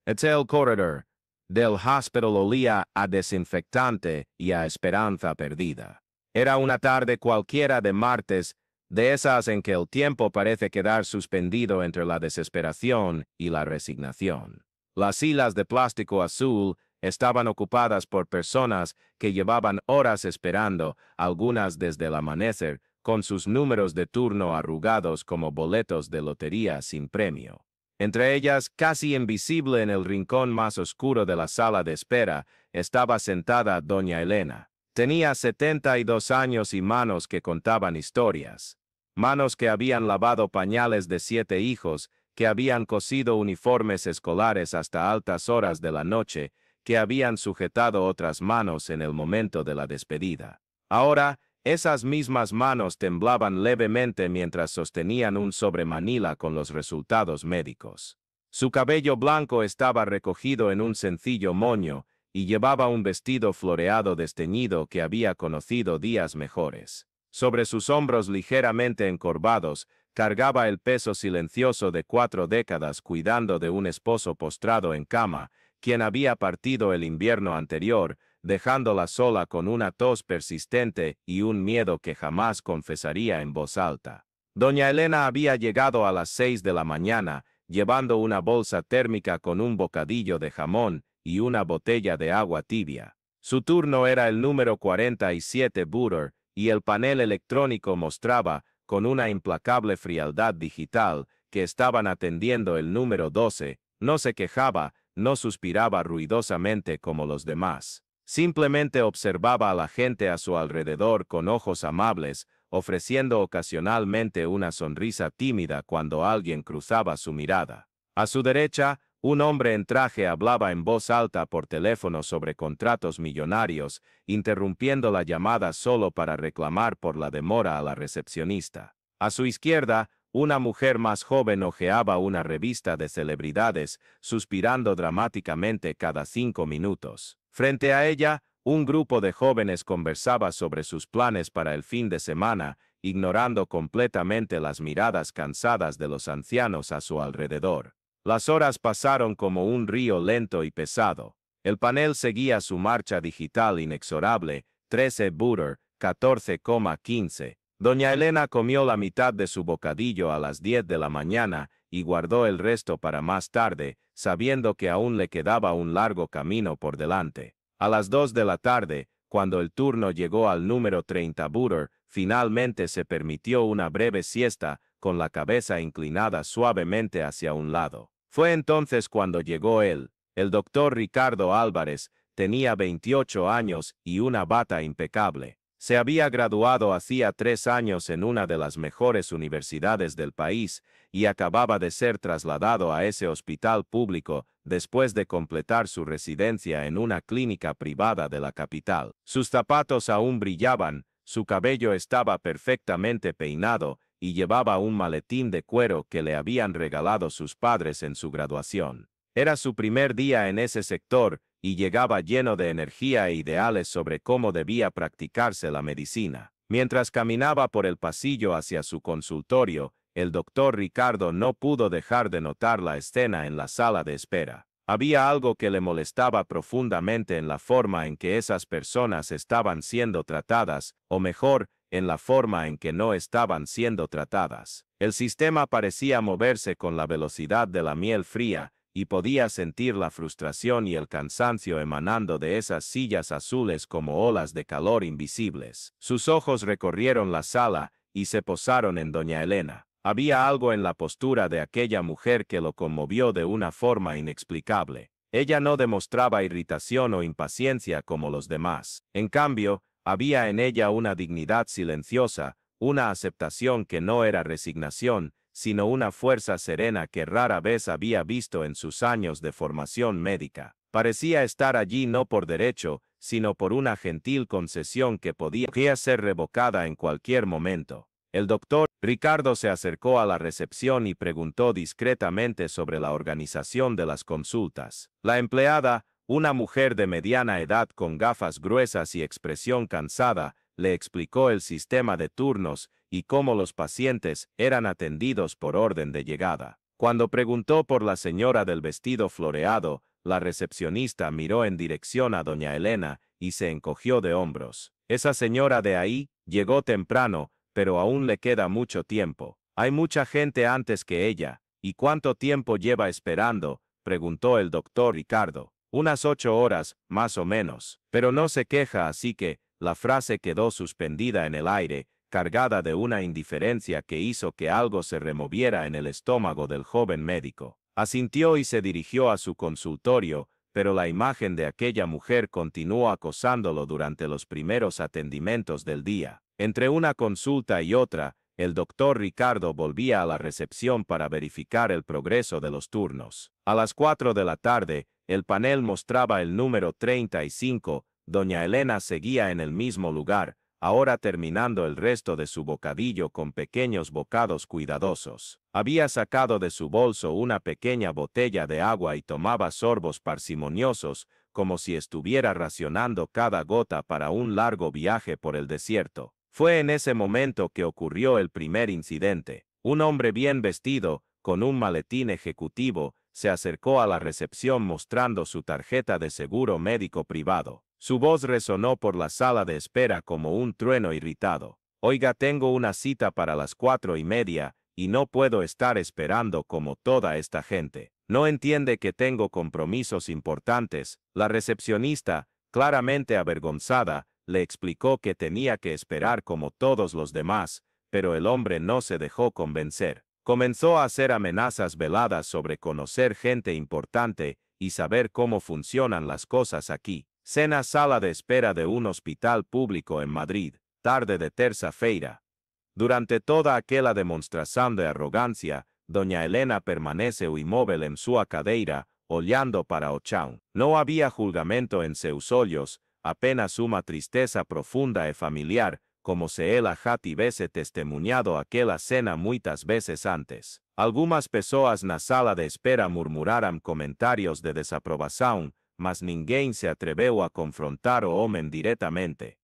El corredor del hospital olía a desinfectante y a esperanza perdida. Era una tarde cualquiera de martes, de esas en que el tiempo parece quedar suspendido entre la desesperación y la resignación. Las sillas de plástico azul estaban ocupadas por personas que llevaban horas esperando, algunas desde el amanecer, con sus números de turno arrugados como boletos de lotería sin premio. Entre ellas, casi invisible en el rincón más oscuro de la sala de espera, estaba sentada doña Elena. Tenía 72 años y manos que contaban historias. Manos que habían lavado pañales de 7 hijos, que habían cosido uniformes escolares hasta altas horas de la noche, que habían sujetado otras manos en el momento de la despedida. Ahora, esas mismas manos temblaban levemente mientras sostenían un sobremanila con los resultados médicos. Su cabello blanco estaba recogido en un sencillo moño y llevaba un vestido floreado desteñido que había conocido días mejores. Sobre sus hombros ligeramente encorvados, cargaba el peso silencioso de 4 décadas cuidando de un esposo postrado en cama, quien había partido el invierno anterior, dejándola sola con una tos persistente y un miedo que jamás confesaría en voz alta. Doña Elena había llegado a las 6 de la mañana, llevando una bolsa térmica con un bocadillo de jamón y una botella de agua tibia. Su turno era el número 47 Butter, y el panel electrónico mostraba, con una implacable frialdad digital, que estaban atendiendo el número 12, no se quejaba, no suspiraba ruidosamente como los demás. Simplemente observaba a la gente a su alrededor con ojos amables, ofreciendo ocasionalmente una sonrisa tímida cuando alguien cruzaba su mirada. A su derecha, un hombre en traje hablaba en voz alta por teléfono sobre contratos millonarios, interrumpiendo la llamada solo para reclamar por la demora a la recepcionista. A su izquierda, una mujer más joven hojeaba una revista de celebridades, suspirando dramáticamente cada 5 minutos. Frente a ella, un grupo de jóvenes conversaba sobre sus planes para el fin de semana, ignorando completamente las miradas cansadas de los ancianos a su alrededor. Las horas pasaron como un río lento y pesado. El panel seguía su marcha digital inexorable, 13 Butter, 14,15. Doña Elena comió la mitad de su bocadillo a las 10 de la mañana y guardó el resto para más tarde, sabiendo que aún le quedaba un largo camino por delante. A las 2 de la tarde, cuando el turno llegó al número 30 Butter, finalmente se permitió una breve siesta, con la cabeza inclinada suavemente hacia un lado. Fue entonces cuando llegó él. El doctor Ricardo Álvarez tenía 28 años y una bata impecable. Se había graduado hacía 3 años en una de las mejores universidades del país y acababa de ser trasladado a ese hospital público después de completar su residencia en una clínica privada de la capital. Sus zapatos aún brillaban, su cabello estaba perfectamente peinado y llevaba un maletín de cuero que le habían regalado sus padres en su graduación. Era su primer día en ese sector y llegaba lleno de energía e ideales sobre cómo debía practicarse la medicina. Mientras caminaba por el pasillo hacia su consultorio, el doctor Ricardo no pudo dejar de notar la escena en la sala de espera. Había algo que le molestaba profundamente en la forma en que esas personas estaban siendo tratadas, o mejor, en la forma en que no estaban siendo tratadas. El sistema parecía moverse con la velocidad de la miel fría, y podía sentir la frustración y el cansancio emanando de esas sillas azules como olas de calor invisibles. Sus ojos recorrieron la sala y se posaron en doña Elena. Había algo en la postura de aquella mujer que lo conmovió de una forma inexplicable. Ella no demostraba irritación o impaciencia como los demás. En cambio, había en ella una dignidad silenciosa, una aceptación que no era resignación, sino una fuerza serena que rara vez había visto en sus años de formación médica. Parecía estar allí no por derecho, sino por una gentil concesión que podía ser revocada en cualquier momento. El doctor Ricardo se acercó a la recepción y preguntó discretamente sobre la organización de las consultas. La empleada, una mujer de mediana edad con gafas gruesas y expresión cansada, le explicó el sistema de turnos y cómo los pacientes eran atendidos por orden de llegada. Cuando preguntó por la señora del vestido floreado, la recepcionista miró en dirección a doña Elena y se encogió de hombros. Esa señora de ahí llegó temprano, pero aún le queda mucho tiempo. Hay mucha gente antes que ella. ¿Y cuánto tiempo lleva esperando?, preguntó el doctor Ricardo. Unas 8 horas, más o menos. Pero no se queja, así que la frase quedó suspendida en el aire, cargada de una indiferencia que hizo que algo se removiera en el estómago del joven médico. Asintió y se dirigió a su consultorio, pero la imagen de aquella mujer continuó acosándolo durante los primeros atendimientos del día. Entre una consulta y otra, el doctor Ricardo volvía a la recepción para verificar el progreso de los turnos. A las 4 de la tarde, el panel mostraba el número 35, doña Elena seguía en el mismo lugar, ahora terminando el resto de su bocadillo con pequeños bocados cuidadosos. Había sacado de su bolso una pequeña botella de agua y tomaba sorbos parsimoniosos, como si estuviera racionando cada gota para un largo viaje por el desierto. Fue en ese momento que ocurrió el primer incidente. Un hombre bien vestido, con un maletín ejecutivo, se acercó a la recepción mostrando su tarjeta de seguro médico privado. Su voz resonó por la sala de espera como un trueno irritado. Oiga, tengo una cita para las 4:30, y no puedo estar esperando como toda esta gente. ¿No entiende que tengo compromisos importantes? La recepcionista, claramente avergonzada, le explicó que tenía que esperar como todos los demás, pero el hombre no se dejó convencer. Comenzó a hacer amenazas veladas sobre conocer gente importante y saber cómo funcionan las cosas aquí. Cena sala de espera de un hospital público en Madrid, tarde de terça-feira. Durante toda aquella demostración de arrogancia, doña Elena permanece inmóvil en su cadeira, olhando para o chão. No había julgamento en seus olhos, apenas una tristeza profunda e familiar, como se ela já tivesse testemunhado aquela cena muitas veces antes. Algumas pessoas na sala de espera murmuraram comentários de desaprovação, mas ninguém se atreveu a confrontar o homem diretamente.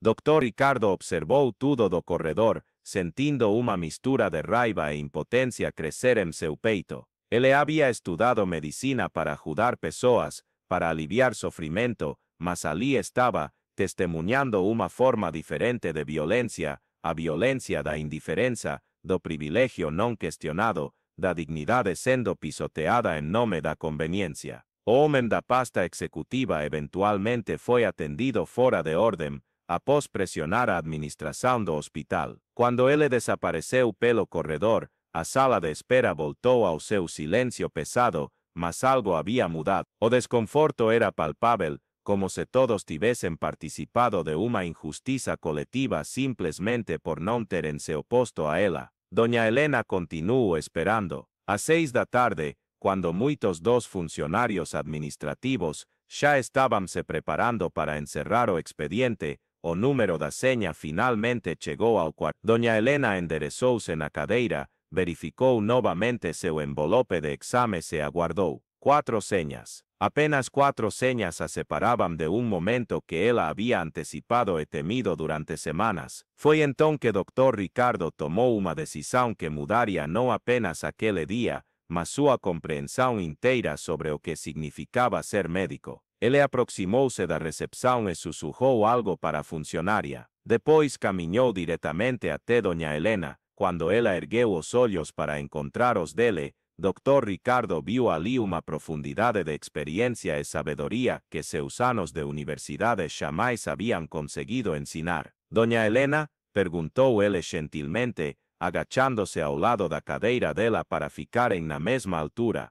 Dr. Ricardo observou tudo do corredor, sentindo uma mistura de raiva e impotência crescer em seu peito. Ele havia estudado medicina para ajudar pessoas, para aliviar sofrimento, mas ali estava, testemunhando uma forma diferente de violência, a violência da indiferença, do privilégio não questionado, da dignidade sendo pisoteada em nome da conveniência. O homem da pasta executiva eventualmente foi atendido fora de ordem, após pressionar a administração do hospital. Quando ele desapareceu pelo corredor, a sala de espera voltou ao seu silêncio pesado, mas algo havia mudado. O desconforto era palpável, como se todos tivessem participado de uma injustiça coletiva simplesmente por não terem se oposto a ela. Doña Elena continuou esperando. Às 6 da tarde, quando muitos dos funcionários administrativos já estavam se preparando para encerrar o expediente, o número da senha finalmente chegou ao quarto. Doña Elena enderezou-se na cadeira, verificou novamente seu envelope de exames e aguardou. 4 senhas. Apenas 4 senhas a separavam de um momento que ela havia antecipado e temido durante semanas. Foi então que Dr. Ricardo tomou uma decisão que mudaria não apenas aquele dia, mas sua compreensão inteira sobre o que significava ser médico. Ele aproximou-se da recepção e sussurrou algo para a funcionária. Depois caminhou diretamente até doña Elena. Quando ela ergueu os olhos para encontrar os dele, Dr. Ricardo viu ali uma profundidade de experiência e sabedoria que seus anos de universidade jamais haviam conseguido ensinar. Doña Elena, perguntou ele gentilmente, agachando-se ao lado da cadeira dela para ficarem na mesma altura.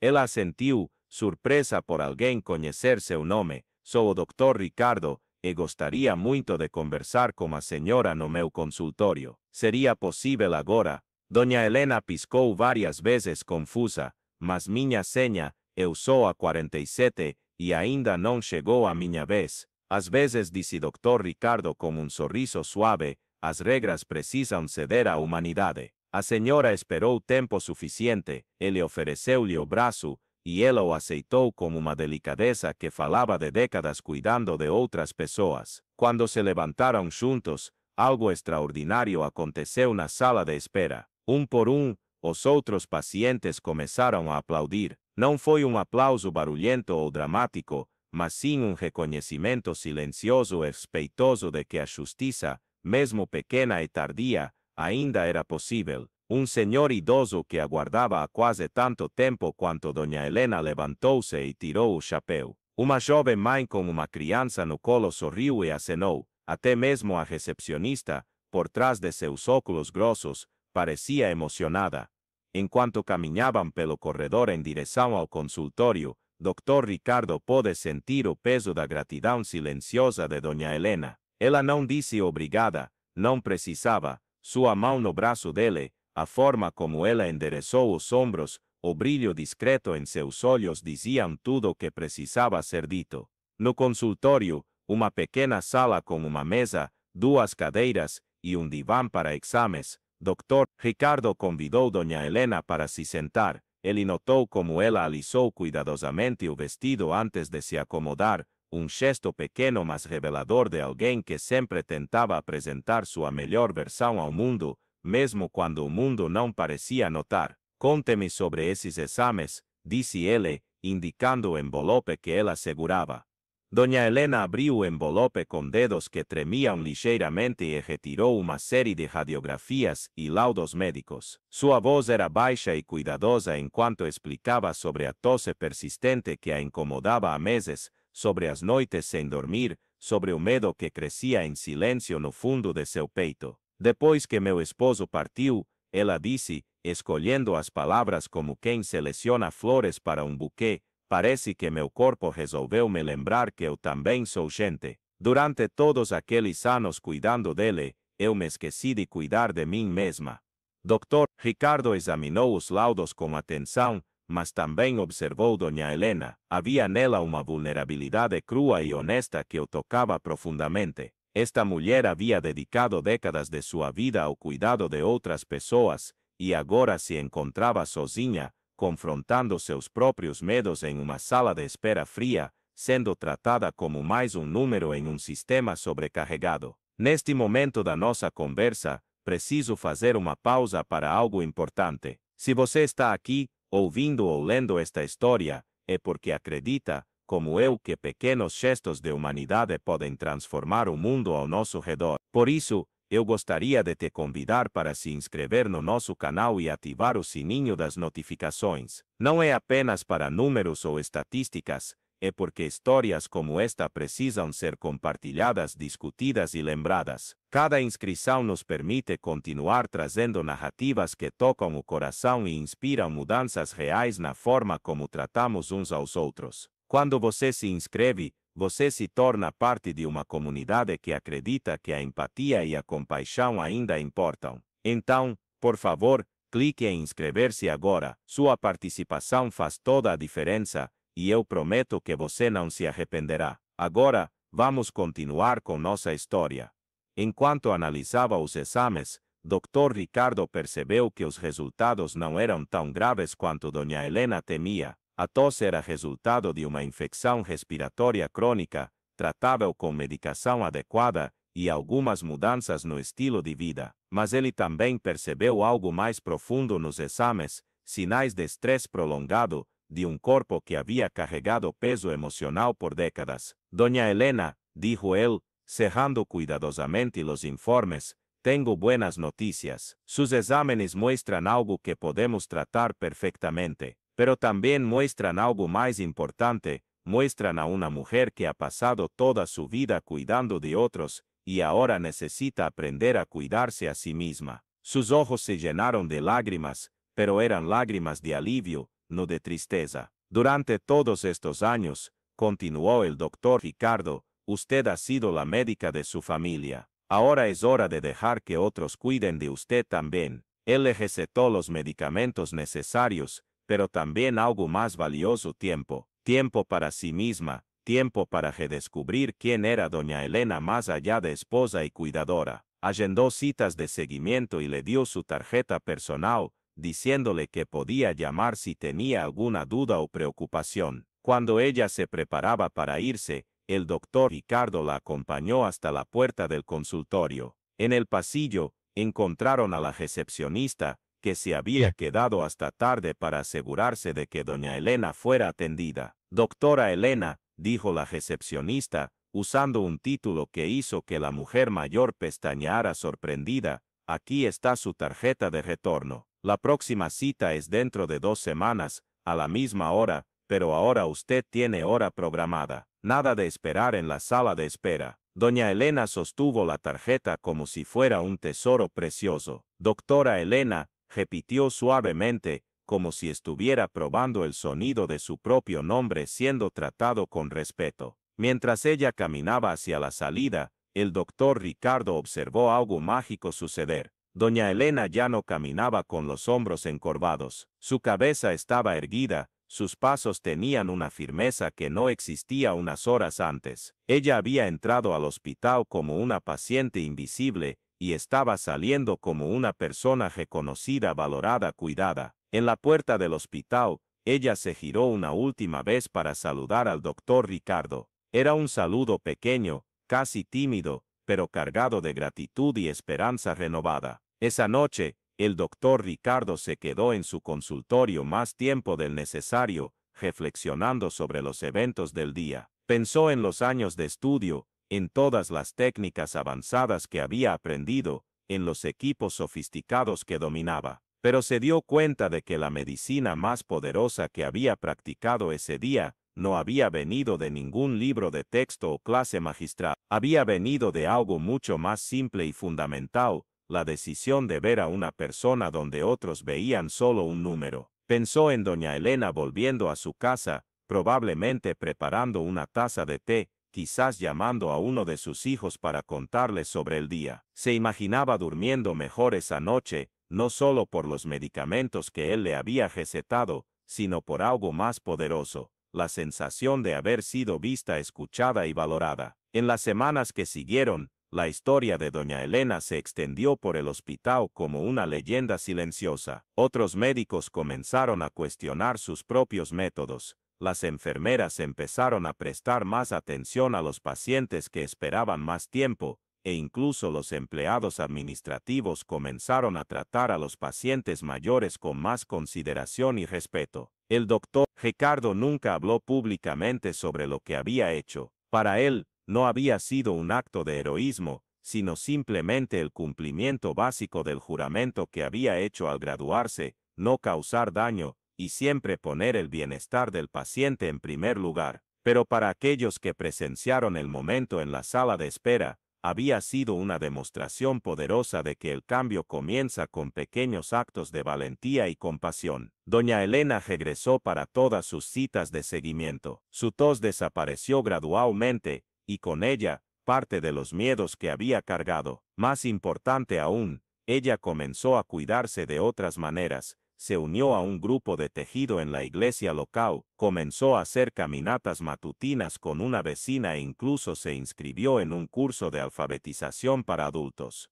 Ela assentiu, surpresa por alguém conhecer seu nome. Sou o Dr. Ricardo, e gostaria muito de conversar com a senhora no meu consultório. Seria possível agora? Doña Elena piscou várias vezes confusa, mas minha senha, eu sou a 47, e ainda não chegou a minha vez. Às vezes, disse Dr. Ricardo com um sorriso suave, as regras precisam ceder à humanidade. A senhora esperou tempo suficiente, ele ofereceu-lhe o braço, e ela o aceitou com uma delicadeza que falava de décadas cuidando de outras pessoas. Quando se levantaram juntos, algo extraordinário aconteceu na sala de espera. Um por um, Os outros pacientes começaram a aplaudir. Não foi um aplauso barulhento ou dramático, mas sim um reconhecimento silencioso e respeitoso de que a justiça, mesmo pequena e tardia, ainda era possível. Um senhor idoso que aguardava há quase tanto tempo quanto Doña Helena levantou-se e tirou o chapéu. Uma jovem mãe com uma criança no colo sorriu e acenou. Até mesmo a recepcionista, por trás de seus óculos grossos, parecia emocionada. Enquanto caminhavam pelo corredor em direção ao consultório, Dr. Ricardo pôde sentir o peso da gratidão silenciosa de Doña Helena. Ela não disse obrigada, não precisava. Sua mão no braço dele, a forma como ela endereçou os ombros, o brilho discreto em seus olhos diziam tudo o que precisava ser dito. No consultório, uma pequena sala com uma mesa, duas cadeiras e um divã para exames, Dr. Ricardo convidou Doña Helena para se sentar. Ele notou como ela alisou cuidadosamente o vestido antes de se acomodar, um gesto pequeno mas revelador de alguém que sempre tentava apresentar sua melhor versão ao mundo, mesmo quando o mundo não parecia notar. Conte-me sobre esses exames, disse ele, indicando o envelope que ela segurava. Doña Helena abriu o envelope com dedos que tremiam ligeiramente e retirou uma série de radiografias e laudos médicos. Sua voz era baixa e cuidadosa enquanto explicava sobre a tosse persistente que a incomodava há meses, sobre as noites sem dormir, sobre o medo que crescia em silêncio no fundo de seu peito. Depois que meu esposo partiu, ela disse, escolhendo as palavras como quem seleciona flores para um buquê, parece que meu corpo resolveu me lembrar que eu também sou gente. Durante todos aqueles anos cuidando dele, eu me esqueci de cuidar de mim mesma. Dr. Ricardo examinou os laudos com atenção, mas também observou Doña Helena. Havia nela uma vulnerabilidade crua e honesta que o tocava profundamente. Esta mulher havia dedicado décadas de sua vida ao cuidado de outras pessoas, e agora se encontrava sozinha, confrontando seus próprios medos em uma sala de espera fria, sendo tratada como mais um número em um sistema sobrecarregado. Neste momento da nossa conversa, preciso fazer uma pausa para algo importante. Se você está aqui, ouvindo ou lendo esta história, é porque acredita, como eu, que pequenos gestos de humanidade podem transformar o mundo ao nosso redor. Por isso, eu gostaria de te convidar para se inscrever no nosso canal e ativar o sininho das notificações. Não é apenas para números ou estatísticas, é porque histórias como esta precisam ser compartilhadas, discutidas e lembradas. Cada inscrição nos permite continuar trazendo narrativas que tocam o coração e inspiram mudanças reais na forma como tratamos uns aos outros. Quando você se inscreve, você se torna parte de uma comunidade que acredita que a empatia e a compaixão ainda importam. Então, por favor, clique em inscrever-se agora. Sua participação faz toda a diferença, e eu prometo que você não se arrependerá. Agora, vamos continuar com nossa história. Enquanto analisava os exames, Dr. Ricardo percebeu que os resultados não eram tão graves quanto Doña Helena temia. A tosse era resultado de uma infecção respiratória crônica, tratável com medicação adequada e algumas mudanças no estilo de vida. Mas ele também percebeu algo mais profundo nos exames, sinais de estresse prolongado, de um corpo que havia carregado peso emocional por décadas. Doña Helena, dijo él, cerrando cuidadosamente los informes, tengo buenas noticias. Sus exámenes muestran algo que podemos tratar perfectamente. Pero también muestran algo más importante, muestran a una mujer que ha pasado toda su vida cuidando de otros, y ahora necesita aprender a cuidarse a sí misma. Sus ojos se llenaron de lágrimas, pero eran lágrimas de alivio, no de tristeza. Durante todos estos años, continuó el doctor Ricardo, usted ha sido la médica de su familia. Ahora es hora de dejar que otros cuiden de usted también. Él le recetó los medicamentos necesarios, pero también algo más valioso: tiempo. Tiempo para sí misma, tiempo para redescubrir quién era Doña Helena más allá de esposa y cuidadora. Agendó citas de seguimiento y le dio su tarjeta personal, diciéndole que podía llamar si tenía alguna duda o preocupación. Cuando ella se preparaba para irse, el doctor Ricardo la acompañó hasta la puerta del consultorio. En el pasillo, encontraron a la recepcionista, que se había quedado hasta tarde para asegurarse de que doña Elena fuera atendida. «Doctora Elena», dijo la recepcionista, usando un título que hizo que la mujer mayor pestañeara sorprendida, «aquí está su tarjeta de retorno. La próxima cita es dentro de 2 semanas, a la misma hora, pero ahora usted tiene hora programada. Nada de esperar en la sala de espera». Doña Elena sostuvo la tarjeta como si fuera un tesoro precioso. «Doctora Elena», repitió suavemente, como si estuviera probando el sonido de su propio nombre siendo tratado con respeto. Mientras ella caminaba hacia la salida, el doctor Ricardo observó algo mágico suceder. Doña Elena ya no caminaba con los hombros encorvados. Su cabeza estaba erguida, sus pasos tenían una firmeza que no existía unas horas antes. Ella había entrado al hospital como una paciente invisible y estaba saliendo como una persona reconocida, valorada, cuidada. En la puerta del hospital, ella se giró una última vez para saludar al doctor Ricardo. Era un saludo pequeño, casi tímido, pero cargado de gratitud y esperanza renovada. Esa noche, el doctor Ricardo se quedó en su consultorio más tiempo del necesario, reflexionando sobre los eventos del día. Pensó en los años de estudio, en todas las técnicas avanzadas que había aprendido, en los equipos sofisticados que dominaba. Pero se dio cuenta de que la medicina más poderosa que había practicado ese día no había venido de ningún libro de texto o clase magistral. Había venido de algo mucho más simple y fundamental, la decisión de ver a una persona donde otros veían solo un número. Pensó en doña Elena volviendo a su casa, probablemente preparando una taza de té, quizás llamando a uno de sus hijos para contarles sobre el día. Se imaginaba durmiendo mejor esa noche, no solo por los medicamentos que él le había recetado, sino por algo más poderoso, la sensación de haber sido vista, escuchada y valorada. En las semanas que siguieron, la historia de doña Elena se extendió por el hospital como una leyenda silenciosa. Otros médicos comenzaron a cuestionar sus propios métodos. Las enfermeras empezaron a prestar más atención a los pacientes que esperaban más tiempo, e incluso los empleados administrativos comenzaron a tratar a los pacientes mayores con más consideración y respeto. El doctor Ricardo nunca habló públicamente sobre lo que había hecho. Para él, no había sido un acto de heroísmo, sino simplemente el cumplimiento básico del juramento que había hecho al graduarse, no causar daño, y siempre poner el bienestar del paciente en primer lugar. Pero para aquellos que presenciaron el momento en la sala de espera, había sido una demostración poderosa de que el cambio comienza con pequeños actos de valentía y compasión. Doña Elena regresó para todas sus citas de seguimiento. Su tos desapareció gradualmente, y con ella, parte de los miedos que había cargado. Más importante aún, ella comenzó a cuidarse de otras maneras. Se unió a un grupo de tejido en la iglesia local, comenzó a hacer caminatas matutinas con una vecina e incluso se inscribió en un curso de alfabetización para adultos.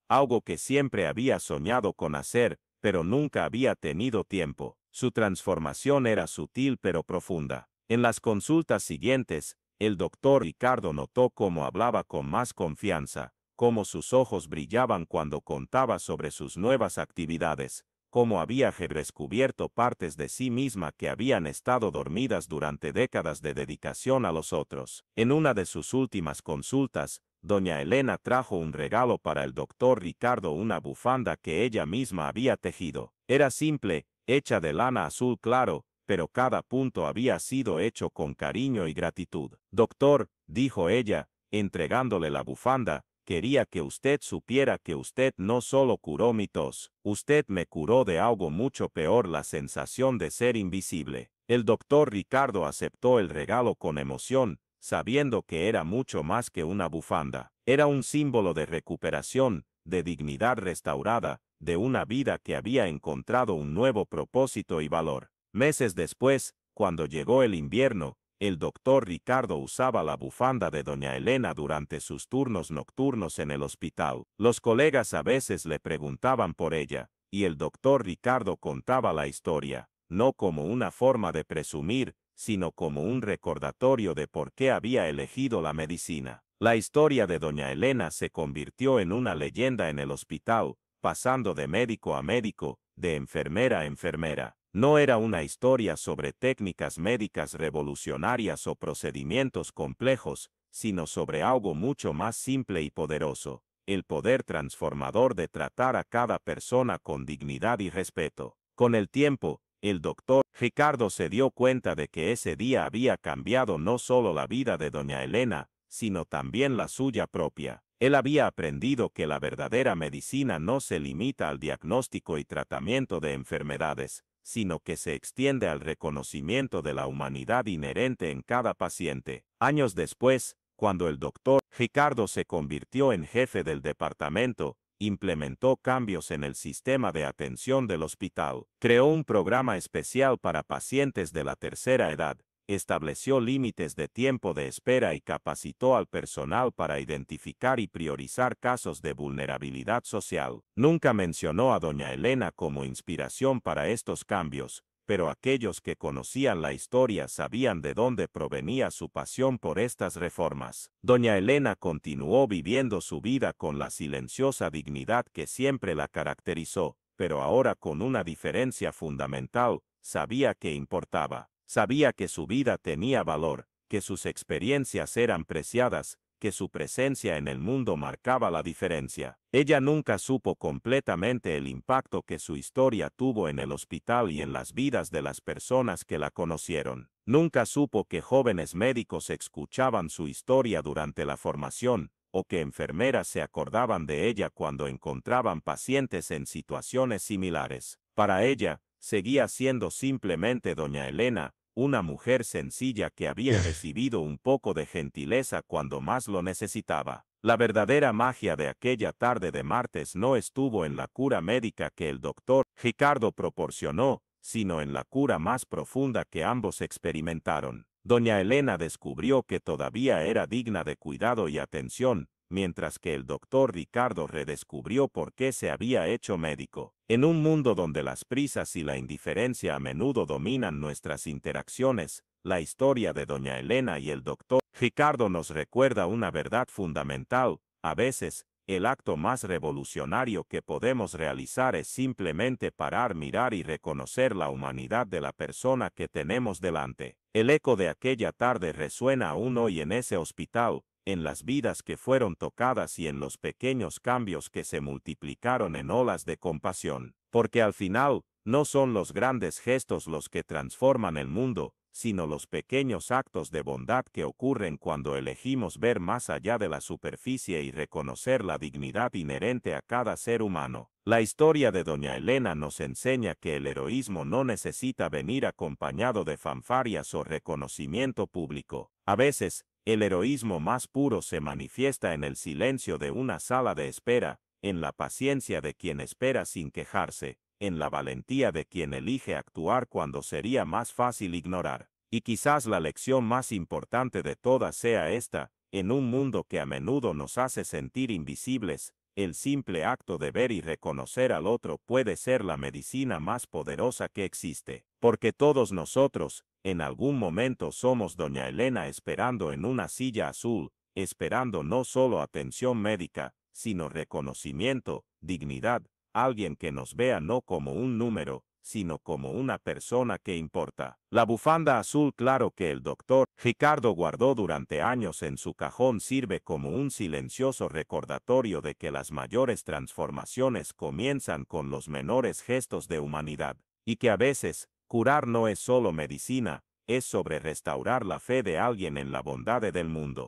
Algo que siempre había soñado con hacer, pero nunca había tenido tiempo. Su transformación era sutil pero profunda. En las consultas siguientes, el doctor Ricardo notó cómo hablaba con más confianza, cómo sus ojos brillaban cuando contaba sobre sus nuevas actividades, cómo había redescubierto partes de sí misma que habían estado dormidas durante décadas de dedicación a los otros. En una de sus últimas consultas, doña Elena trajo un regalo para el doctor Ricardo, una bufanda que ella misma había tejido. Era simple, hecha de lana azul claro, pero cada punto había sido hecho con cariño y gratitud. «Doctor», dijo ella, entregándole la bufanda, «quería que usted supiera que usted no solo curó mi tos, usted me curó de algo mucho peor, la sensación de ser invisible». El doctor Ricardo aceptó el regalo con emoción, sabiendo que era mucho más que una bufanda. Era un símbolo de recuperación, de dignidad restaurada, de una vida que había encontrado un nuevo propósito y valor. Meses después, cuando llegó el invierno, el doctor Ricardo usaba la bufanda de doña Elena durante sus turnos nocturnos en el hospital. Los colegas a veces le preguntaban por ella, y el doctor Ricardo contaba la historia, no como una forma de presumir, sino como un recordatorio de por qué había elegido la medicina. La historia de doña Elena se convirtió en una leyenda en el hospital, pasando de médico a médico, de enfermera a enfermera. No era una historia sobre técnicas médicas revolucionarias o procedimientos complejos, sino sobre algo mucho más simple y poderoso, el poder transformador de tratar a cada persona con dignidad y respeto. Con el tiempo, el doctor Ricardo se dio cuenta de que ese día había cambiado no solo la vida de doña Elena, sino también la suya propia. Él había aprendido que la verdadera medicina no se limita al diagnóstico y tratamiento de enfermedades, sino que se extiende al reconocimiento de la humanidad inherente en cada paciente. Años después, cuando el doctor Ricardo se convirtió en jefe del departamento, implementó cambios en el sistema de atención del hospital, creó un programa especial para pacientes de la tercera edad, estableció límites de tiempo de espera y capacitó al personal para identificar y priorizar casos de vulnerabilidad social. Nunca mencionó a doña Elena como inspiración para estos cambios, pero aquellos que conocían la historia sabían de dónde provenía su pasión por estas reformas. Doña Elena continuó viviendo su vida con la silenciosa dignidad que siempre la caracterizó, pero ahora con una diferencia fundamental: sabía que importaba. Sabía que su vida tenía valor, que sus experiencias eran preciadas, que su presencia en el mundo marcaba la diferencia. Ella nunca supo completamente el impacto que su historia tuvo en el hospital y en las vidas de las personas que la conocieron. Nunca supo que jóvenes médicos escuchaban su historia durante la formación, o que enfermeras se acordaban de ella cuando encontraban pacientes en situaciones similares. Para ella, seguía siendo simplemente doña Elena, una mujer sencilla que había recibido un poco de gentileza cuando más lo necesitaba. La verdadera magia de aquella tarde de martes no estuvo en la cura médica que el doctor Ricardo proporcionó, sino en la cura más profunda que ambos experimentaron. Doña Elena descubrió que todavía era digna de cuidado y atención, mientras que el doctor Ricardo redescubrió por qué se había hecho médico. En un mundo donde las prisas y la indiferencia a menudo dominan nuestras interacciones, la historia de doña Elena y el doctor Ricardo nos recuerda una verdad fundamental: a veces, el acto más revolucionario que podemos realizar es simplemente parar, mirar y reconocer la humanidad de la persona que tenemos delante. El eco de aquella tarde resuena aún hoy en ese hospital, en las vidas que fueron tocadas y en los pequeños cambios que se multiplicaron en olas de compasión. Porque al final, no son los grandes gestos los que transforman el mundo, sino los pequeños actos de bondad que ocurren cuando elegimos ver más allá de la superficie y reconocer la dignidad inherente a cada ser humano. La historia de doña Elena nos enseña que el heroísmo no necesita venir acompañado de fanfarrias o reconocimiento público. A veces, el heroísmo más puro se manifiesta en el silencio de una sala de espera, en la paciencia de quien espera sin quejarse, en la valentía de quien elige actuar cuando sería más fácil ignorar. Y quizás la lección más importante de todas sea esta: en un mundo que a menudo nos hace sentir invisibles, el simple acto de ver y reconocer al otro puede ser la medicina más poderosa que existe. Porque todos nosotros, en algún momento, somos doña Elena esperando en una silla azul, esperando no solo atención médica, sino reconocimiento, dignidad, alguien que nos vea no como un número, sino como una persona que importa. La bufanda azul claro que el doctor Ricardo guardó durante años en su cajón sirve como un silencioso recordatorio de que las mayores transformaciones comienzan con los menores gestos de humanidad, y que a veces, curar no es solo medicina, es sobre restaurar la fe de alguien en la bondad del mundo.